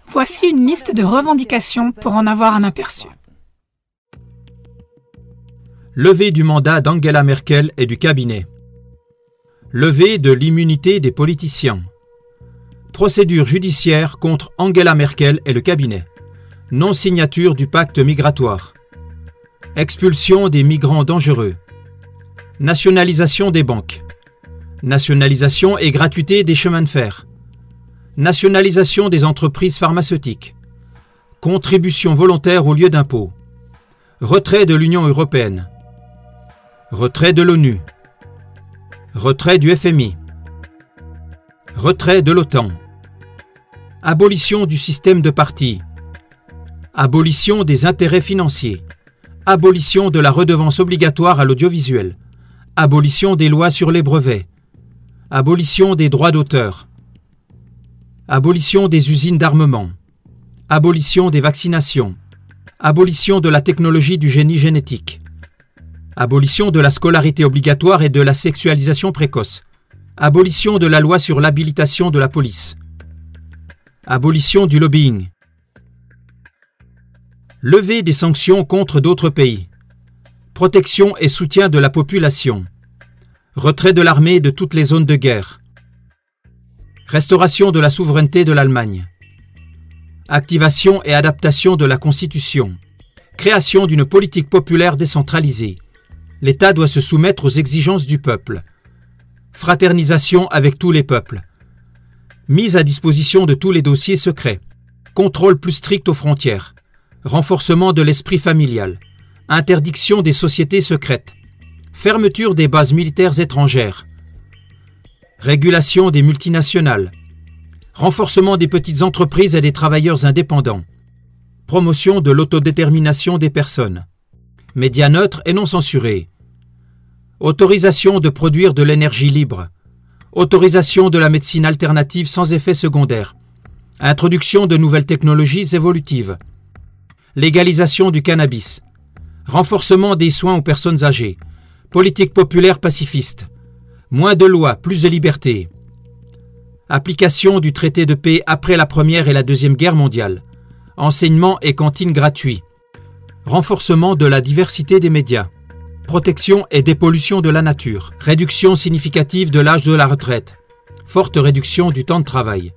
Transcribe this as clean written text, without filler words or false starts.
Voici une liste de revendications pour en avoir un aperçu. Levée du mandat d'Angela Merkel et du cabinet. Levée de l'immunité des politiciens. Procédure judiciaire contre Angela Merkel et le cabinet. Non-signature du pacte migratoire. Expulsion des migrants dangereux. Nationalisation des banques. Nationalisation et gratuité des chemins de fer. Nationalisation des entreprises pharmaceutiques. Contribution volontaire au lieu d'impôt. Retrait de l'Union européenne. Retrait de l'ONU. Retrait du FMI. Retrait de l'OTAN. Abolition du système de partis. Abolition des intérêts financiers. Abolition de la redevance obligatoire à l'audiovisuel. Abolition des lois sur les brevets. Abolition des droits d'auteur. Abolition des usines d'armement. Abolition des vaccinations. Abolition de la technologie du génie génétique. Abolition de la scolarité obligatoire et de la sexualisation précoce. Abolition de la loi sur l'habilitation de la police. Abolition du lobbying. Levée des sanctions contre d'autres pays. Protection et soutien de la population. Retrait de l'armée de toutes les zones de guerre. Restauration de la souveraineté de l'Allemagne. Activation et adaptation de la Constitution. Création d'une politique populaire décentralisée. L'État doit se soumettre aux exigences du peuple. Fraternisation avec tous les peuples. Mise à disposition de tous les dossiers secrets. Contrôle plus strict aux frontières. Renforcement de l'esprit familial. Interdiction des sociétés secrètes. Fermeture des bases militaires étrangères. Régulation des multinationales. Renforcement des petites entreprises et des travailleurs indépendants. Promotion de l'autodétermination des personnes. Médias neutres et non censurés. Autorisation de produire de l'énergie libre. Autorisation de la médecine alternative sans effet secondaire. Introduction de nouvelles technologies évolutives. Légalisation du cannabis. Renforcement des soins aux personnes âgées. Politique populaire pacifiste. Moins de lois, plus de liberté. Application du traité de paix après la Première et la Deuxième Guerre mondiale. Enseignement et cantines gratuits. Renforcement de la diversité des médias. Protection et dépollution de la nature. Réduction significative de l'âge de la retraite. Forte réduction du temps de travail.